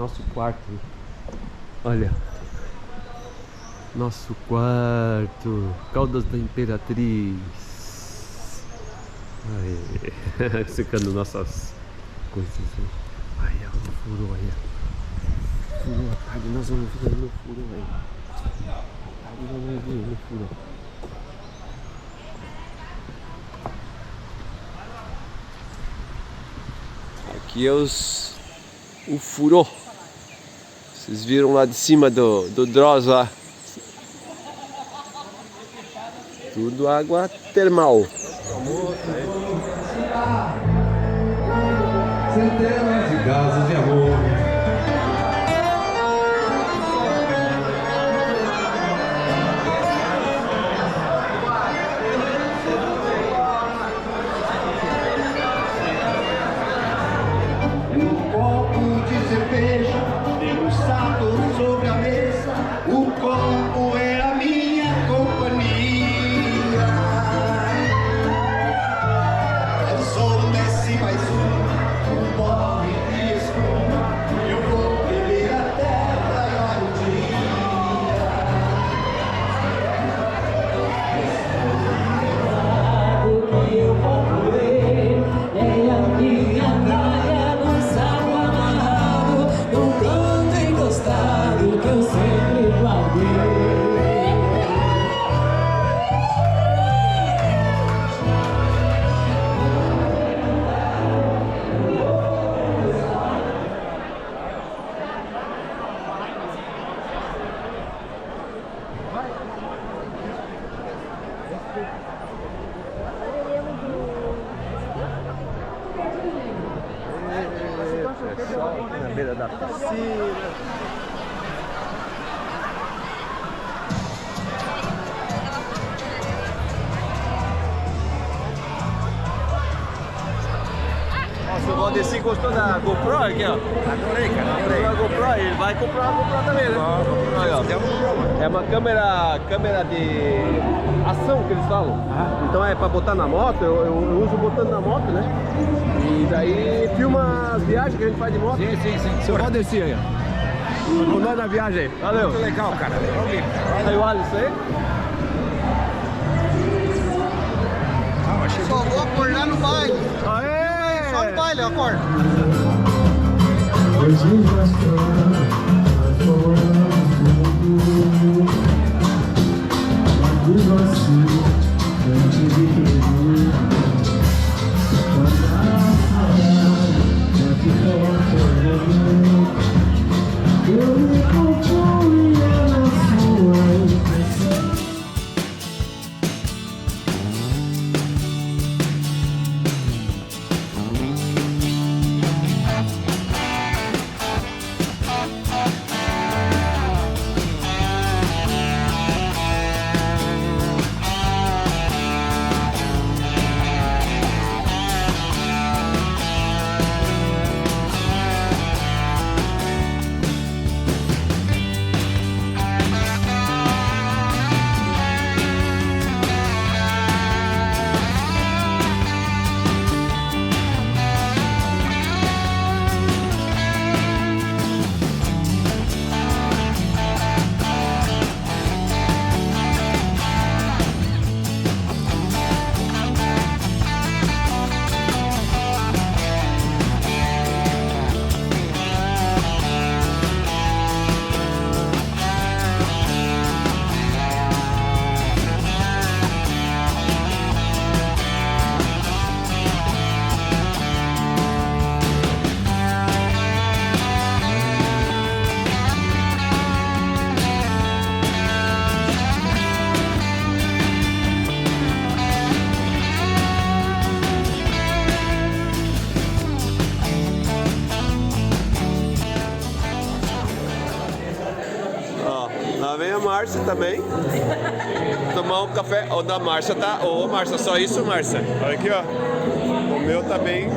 nosso quarto. Olha. Nosso quarto. Caldas da Imperatriz. Aí. Secando nossas coisas. Ai, o furo aí. Furo à tarde, nós vamos ver no furo aí. À tarde nós vamos ver no furo. Aqui é o furo. Vocês viram lá de cima do Droz lá. Tudo água termal. Centenas de casos de amor. Um copo de cerveja degustado sobre a mesa. O copo é a minha companhia. O sol desce mais um pobre de espuma. Eu vou beber a terra e a o que eu vou comer é a minha praia no sal amarrado, num canto encostado que eu sempre guardei. Na beira da piscina. Nossa, o Valdeci gostou da GoPro aqui, ó. Adorei, cara, adorei. A GoPro, ele vai comprar uma GoPro também, né? Aí, ó. É uma câmera de ação que eles falam. Então é pra botar na moto, eu uso botando na moto, né? E daí filma as viagens que a gente faz de moto. Sim. Seu Valdeci aí, ó. Com nós na viagem aí. Valeu. Muito legal, cara. Aí o Alisson aí. Só vou acordar no baile. Aê! Só no baile eu acordo. Lá vem a Márcia também. Tomar um café. O da Márcia tá. Ô, Márcia, só isso, Márcia? Olha aqui, ó. O meu tá bem.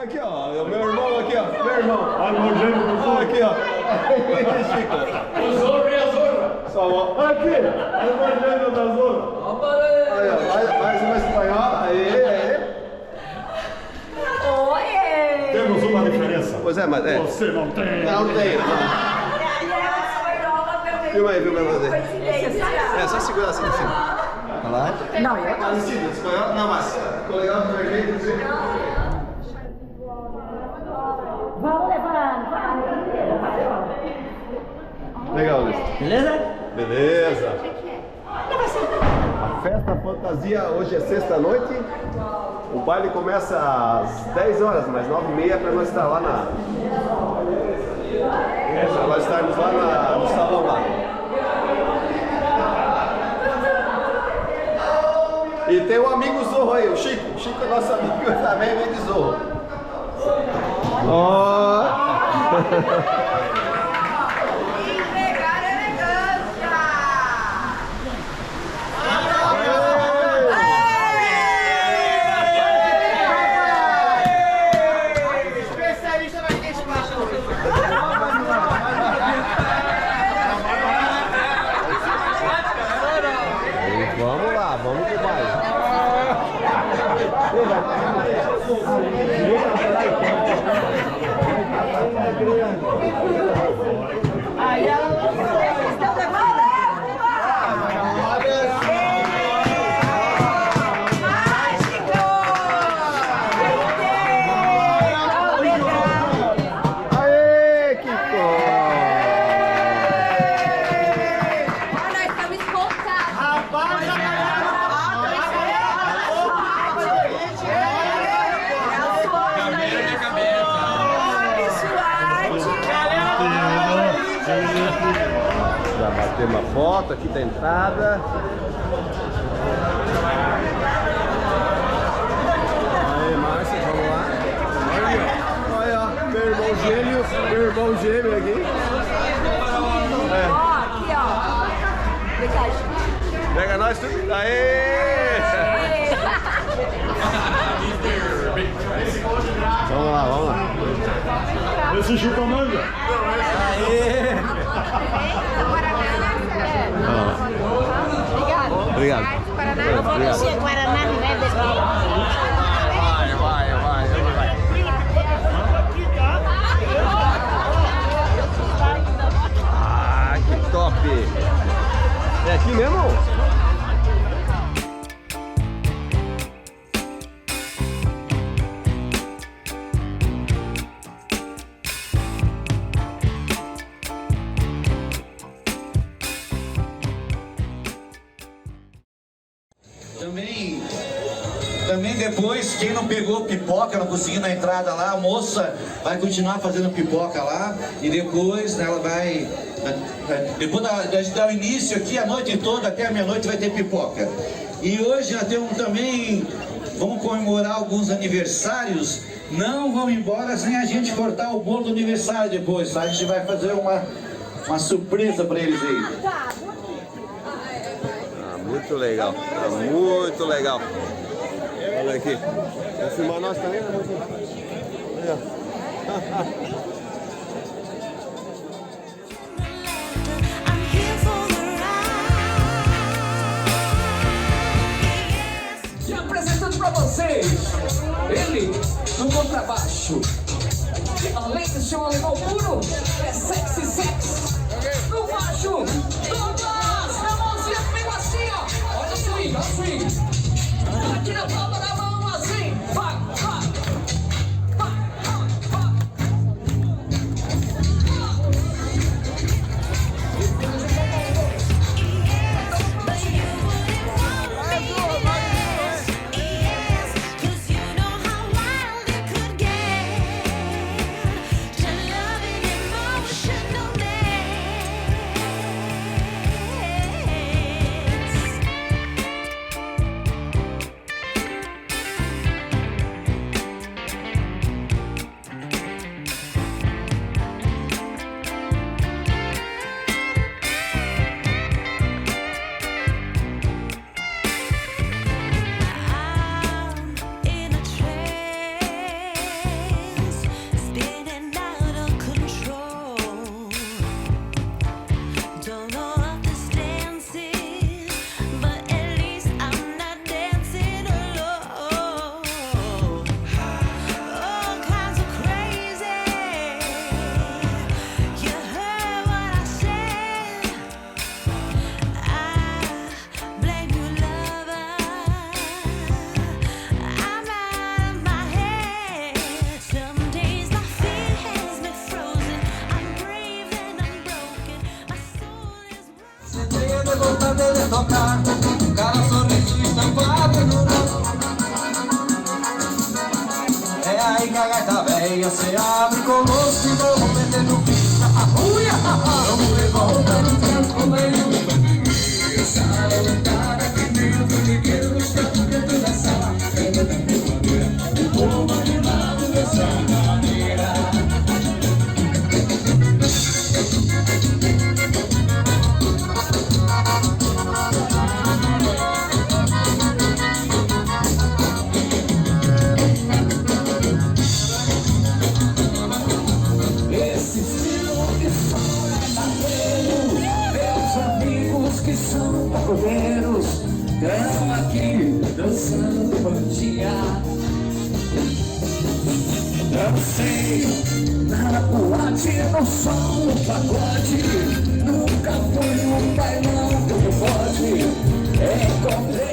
Aqui, ó. O meu irmão aqui, ó. Meu irmão. Olha o gêmeo. Olha aqui, ó. O Zorro e a Zorra. Só, olha aqui. Olha o gêmeo da Zorra. Olha, vai, você vai espanhar. Aí. Você não tem. Não tem. Filma aí, pra fazer. É, só segurar assim, assim. Olha lá. Não, eu Parecido, espanhol? Não, mas ficou legal do vermelho. Vamos levar. Legal, Luiz. Beleza? Beleza. A festa fantasia hoje é sexta-noite. O baile começa às 10 horas, mas 9h30 para nós estar lá na... Para nós estarmos lá no salão lá. E tem um amigo Zorro aí, o Chico. O Chico é nosso amigo também, vem de Zorro. Ó! Entregar elegância! Especialista vai ter espaço. Vamos lá, vamos pro baile. Aí ela estão levando. Aê, Kiko! Nós estamos escoltados. Rapaz, a Já bateu uma foto aqui da entrada. Aí, Márcia, vamos lá. Olha, ó, meu irmão gêmeo aqui. Ó, aqui, ó. Obrigada. Pega nós tudo. Aê! Vamos lá, vamos lá. Esse chupa-manga. Obrigado. Obrigado. Guaraná não é bebê. Vai. Ah, que top! É aqui mesmo? Também depois, quem não pegou pipoca, não conseguiu na entrada lá, a moça vai continuar fazendo pipoca lá e depois ela vai... Depois da gente dar o início aqui, a noite toda, até a meia-noite vai ter pipoca. E hoje nós temos também, vamos comemorar alguns aniversários. Não vamos embora sem a gente cortar o bolo do aniversário depois, tá? A gente vai fazer uma surpresa para eles aí. Ah, muito legal. Tá muito legal. Olha aqui. Vai filmar nós também, né, moça? Olha. I'm here for the ride. E apresentando pra vocês, ele no contrabaixo. Além de ser um animal puro, é sexy sex. No baixo, Douglas, na mãozinha comigo assim, ó. Olha o swing, olha o swing. Aqui na palma da mão assim, vai. a gaita velha se abre com gosto e vou metendo ficha. Uia, vamos levantando tranco meio. Essa levantada aqui dentro, ninguém não está dentro da sala. O povo animado dessa maneira. Esse estilo que som é barreiro. Meus amigos que são pacodeiros estão aqui dançando bandinha. Dancei na boate, no som do pagode. Nunca fui um bailão que não pode. Encontrei